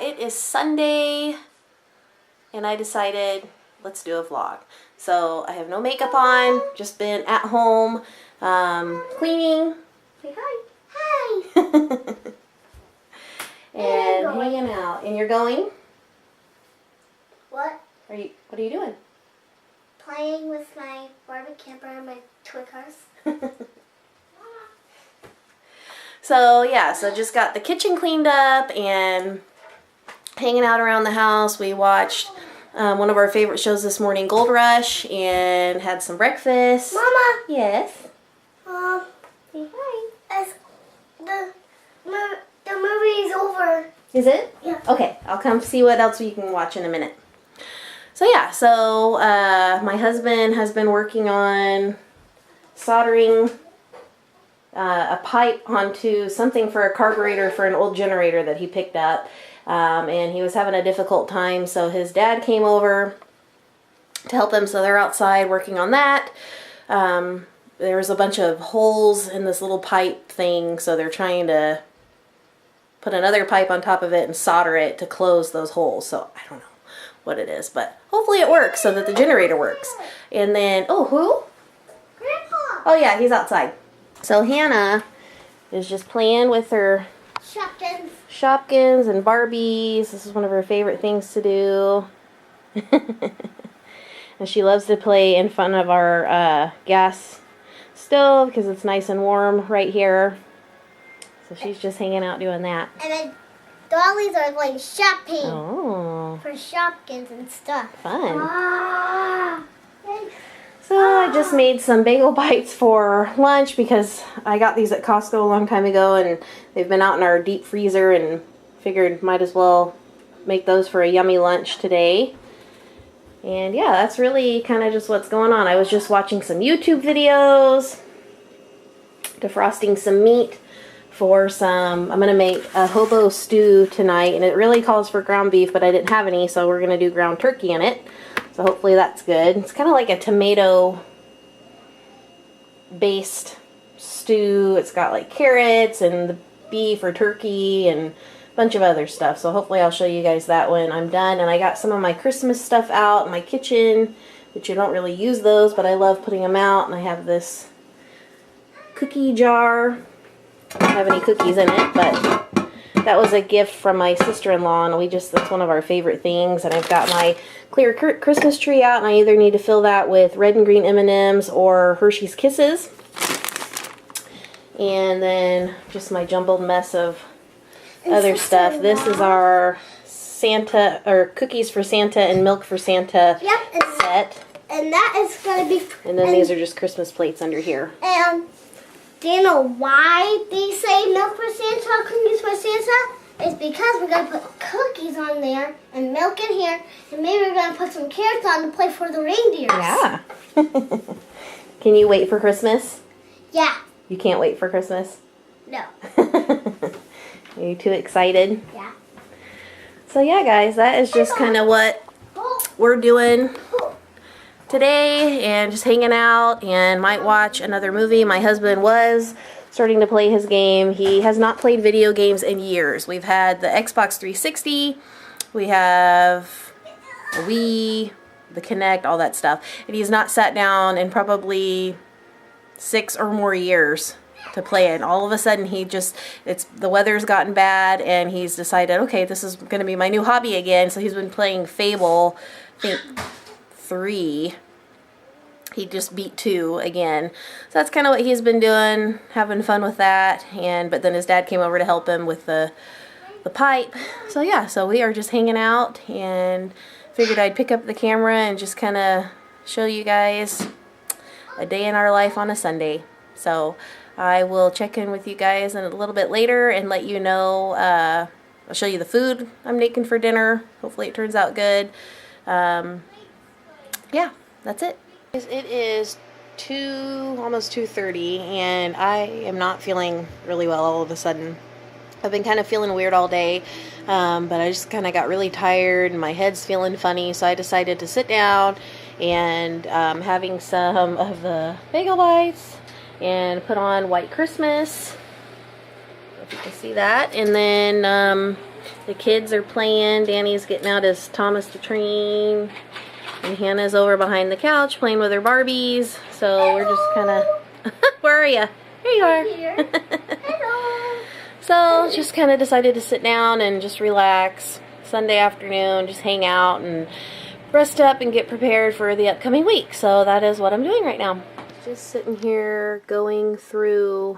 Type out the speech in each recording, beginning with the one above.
it is Sunday, and I decided, let's do a vlog. So I have no makeup on, just been at home, cleaning. Say hi. Hi. And hanging out. And you're going? What? What are you doing? Playing with my Barbie camper and my toy cars. So yeah, so just got the kitchen cleaned up and hanging out around the house. We watched one of our favorite shows this morning, Gold Rush, and had some breakfast. Mama. Yes. Say hi. The movie is over. Is it? Yeah. Okay, I'll come see what else we can watch in a minute. So yeah, so my husband has been working on soldering a pipe onto something for a carburetor for an old generator that he picked up, and he was having a difficult time, so his dad came over to help him. So they're outside working on that. There's a bunch of holes in this little pipe thing, so they're trying to put another pipe on top of it and solder it to close those holes. So I don't know what it is, but hopefully it works so that the generator works. And then, oh, who? Grandpa. Oh yeah, he's outside. So Hannah is just playing with her Shopkins and Barbies. This is one of her favorite things to do. And she loves to play in front of our gas stove because it's nice and warm right here. So she's just hanging out doing that. And then dollies are going shopping. Oh. For Shopkins and stuff. Fun. Ah. So I just made some bagel bites for lunch because I got these at Costco a long time ago and they've been out in our deep freezer, and figured might as well make those for a yummy lunch today. And yeah, that's really kind of just what's going on. I was just watching some YouTube videos, defrosting some meat for some, I'm going to make a hobo stew tonight, and it really calls for ground beef, but I didn't have any, so we're going to do ground turkey in it. So hopefully that's good. It's kind of like a tomato based stew. It's got like carrots and the beef or turkey and a bunch of other stuff. So hopefully I'll show you guys that when I'm done. And I got some of my Christmas stuff out in my kitchen, which you don't really use those, but I love putting them out. And I have this cookie jar. I don't have any cookies in it, but that was a gift from my sister-in-law, and that's one of our favorite things. And I've got my clear Christmas tree out, and I either need to fill that with red and green M&Ms or Hershey's Kisses. And then just my jumbled mess of other stuff. This is our Santa, or cookies for Santa and milk for Santa set. And that is going to be... And then these are just Christmas plates under here. And do you know why they say milk for Santa, cookies for Santa? It's because we're going to put cookies on there and milk in here, and maybe we're going to put some carrots on to play for the reindeers. Yeah. Can you wait for Christmas? Yeah. You can't wait for Christmas? No. Are you too excited? Yeah. So yeah, guys, that is just kind of what we're doing today, and just hanging out, and might watch another movie. My husband was starting to play his game. He has not played video games in years. We've had the Xbox 360, we have a Wii, the Kinect, all that stuff, and he's not sat down in probably 6 or more years to play it. And all of a sudden the weather's gotten bad, and he's decided, okay, this is going to be my new hobby again. So he's been playing Fable, I think 3. He just beat 2 again. So that's kind of what he's been doing, having fun with that. But then his dad came over to help him with the pipe. So yeah, so we are just hanging out, and figured I'd pick up the camera and just kind of show you guys a day in our life on a Sunday. So I will check in with you guys in a little bit later and let you know. I'll show you the food I'm making for dinner. Hopefully it turns out good. Yeah, that's it. It is almost 2:30, and I am not feeling really well all of a sudden. I've been kind of feeling weird all day, but I just kind of got really tired, and my head's feeling funny, so I decided to sit down and having some of the bagel bites and put on White Christmas, if you can see that, and then The kids are playing. Danny's getting out his Thomas the Train. And Hannah's over behind the couch playing with her Barbies. So we're just kind of... Where are you? Here you are. Here. Hello. So just kind of decided to sit down and just relax. Sunday afternoon, just hang out and rest up and get prepared for the upcoming week. So that is what I'm doing right now. Just sitting here going through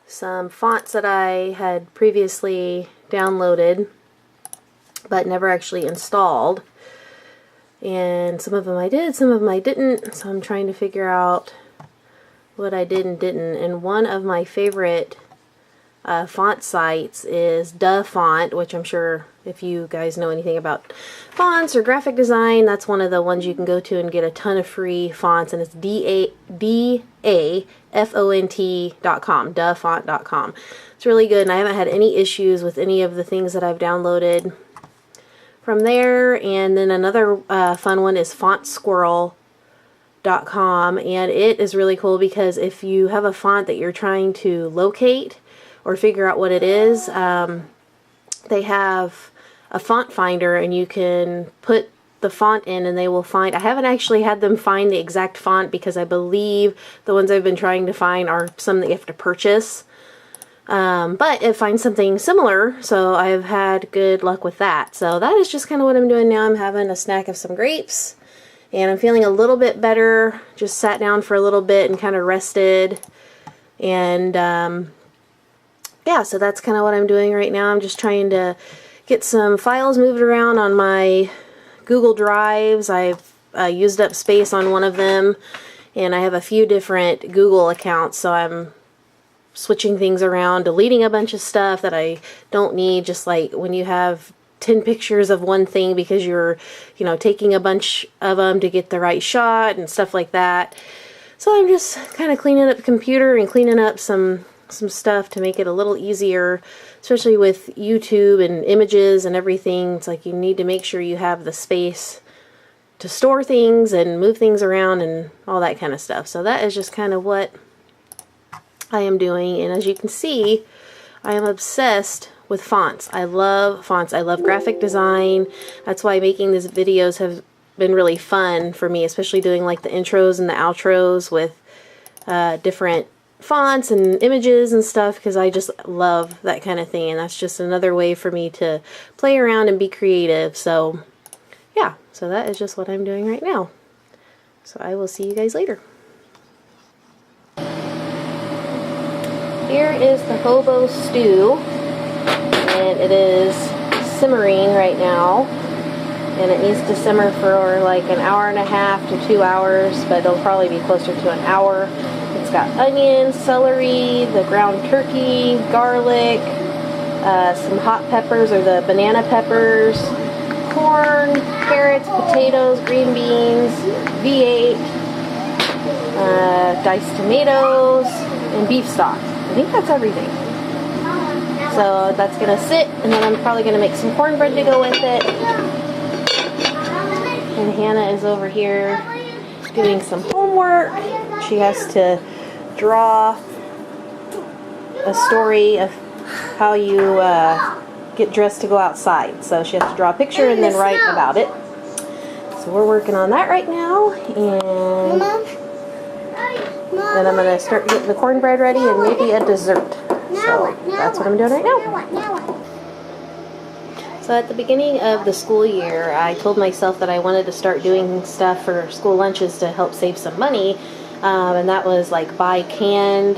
some fonts that I had previously downloaded but never actually installed. And some of them I did, some of them I didn't. So I'm trying to figure out what I did and didn't. And one of my favorite font sites is Duh Font, which I'm sure if you guys know anything about fonts or graphic design, that's one of the ones you can go to and get a ton of free fonts, and it's DAFont.com, duhfont.com. It's really good, and I haven't had any issues with any of the things that I've downloaded from there. And then another fun one is fontsquirrel.com, and it is really cool because if you have a font that you're trying to locate or figure out what it is, they have a font finder, and you can put the font in and they will find. I haven't actually had them find the exact font because I believe the ones I've been trying to find are some that you have to purchase. But it finds something similar, so I've had good luck with that. So that is just kind of what I'm doing now. I'm having a snack of some grapes, and I'm feeling a little bit better. Just sat down for a little bit and kind of rested. And yeah, so that's kind of what I'm doing right now. I'm just trying to get some files moved around on my Google Drives. I've used up space on one of them, and I have a few different Google accounts, so I'm switching things around, deleting a bunch of stuff that I don't need, just like when you have 10 pictures of one thing because you're, you know, taking a bunch of them to get the right shot and stuff like that. So I'm just kind of cleaning up the computer and cleaning up some stuff to make it a little easier, especially with YouTube and images and everything. It's like you need to make sure you have the space to store things and move things around and all that kind of stuff. So that is just kind of what I am doing. And as you can see, I am obsessed with fonts. I love fonts. I love graphic design. That's why making these videos have been really fun for me, especially doing like the intros and the outros with different fonts and images and stuff, because I just love that kind of thing, and that's just another way for me to play around and be creative. So yeah, so that is just what I'm doing right now. So I will see you guys later. Here is the Hobo Stew, and it is simmering right now, and it needs to simmer for like an hour and a half to 2 hours, but it'll probably be closer to an hour. It's got onions, celery, the ground turkey, garlic, some hot peppers or the banana peppers, corn, carrots, potatoes, green beans, V8, diced tomatoes, and beef stock. I think that's everything. So that's going to sit, and then I'm probably going to make some cornbread to go with it. And Hannah is over here doing some homework. She has to draw a story of how you get dressed to go outside. So she has to draw a picture and then write about it. So we're working on that right now, and then I'm going to start getting the cornbread ready and maybe a dessert. So that's what I'm doing right now. So at the beginning of the school year, I told myself that I wanted to start doing stuff for school lunches to help save some money. And that was like buy canned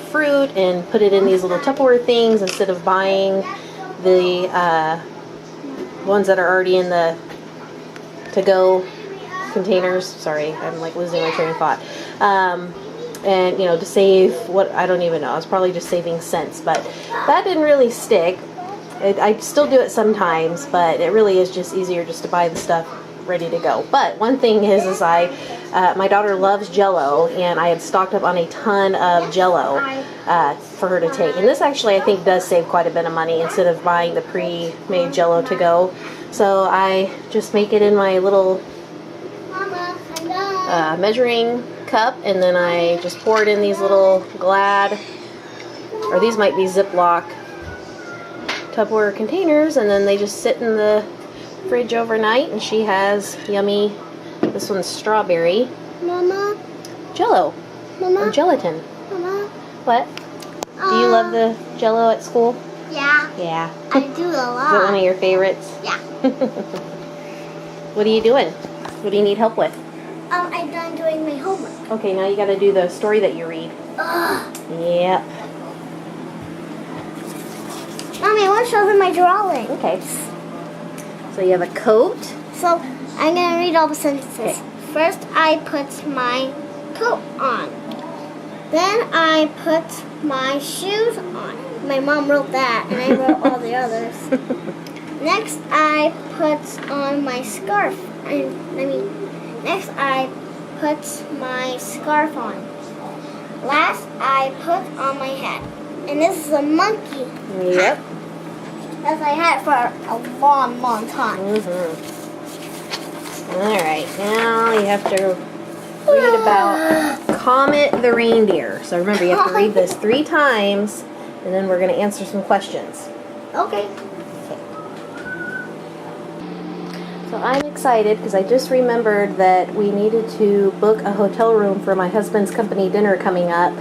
fruit and put it in these little Tupperware things instead of buying the ones that are already in the to-go containers. Sorry, I'm like losing my train of thought. And you know, to save what, I don't even know, I was probably just saving cents, but that didn't really stick. I still do it sometimes, but it really is just easier just to buy the stuff ready to go. But one thing is my daughter loves Jell-O, and I had stocked up on a ton of Jell-O for her to take. And this actually I think does save quite a bit of money instead of buying the pre-made Jell-O to go. So I just make it in my little measuring cup, and then I just pour it in these little Glad, or these might be Ziploc Tupperware containers, and then they just sit in the fridge overnight. And she has yummy, this one's strawberry Mama, Jello or Mama, gelatin. Mama. What? Do you love the Jello at school? Yeah, Yeah. I do a Is it lot. one of your favorites? Yeah. What are you doing? What do you need help with? I'm done doing my homework. Okay, now you got to do the story that you read. Ugh. Yep. Mommy, I want to show them my drawing. Okay. So you have a coat. So I'm gonna read all the sentences. Okay. First, I put my coat on. Then I put my shoes on. My mom wrote that, and I wrote all the others. Next, I put on my scarf. Next I put my scarf on. Last, I put on my hat. And this is a monkey. Yep. As I had for a long, long time. Alright, now you have to read about Comet the reindeer. So remember, you have to read this 3 times, and then we're going to answer some questions. Okay. So I'm excited because I just remembered that we needed to book a hotel room for my husband's company dinner coming up.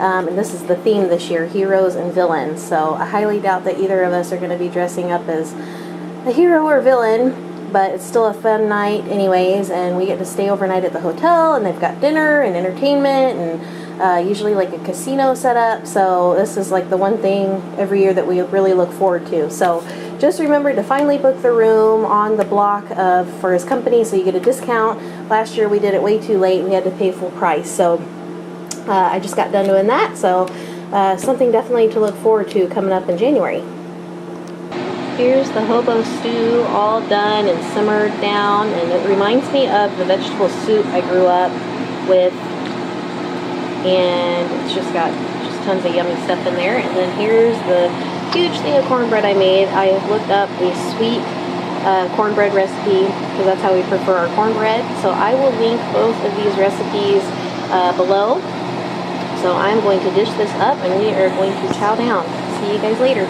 And this is the theme this year, heroes and villains. So I highly doubt that either of us are going to be dressing up as a hero or villain, but it's still a fun night anyways, and we get to stay overnight at the hotel, and they've got dinner and entertainment and usually like a casino set up. So this is like the one thing every year that we really look forward to. So just remember to finally book the room on the block for his company so you get a discount. Last year we did it way too late. We had to pay full price. So I just got done doing that, so something definitely to look forward to coming up in January. Here's the Hobo Stew all done and simmered down, and it reminds me of the vegetable soup I grew up with, and it's just got tons of yummy stuff in there. And then here's the huge thing of cornbread I made. I looked up a sweet cornbread recipe because that's how we prefer our cornbread, so I will link both of these recipes below. So I'm going to dish this up and we are going to chow down. See you guys later.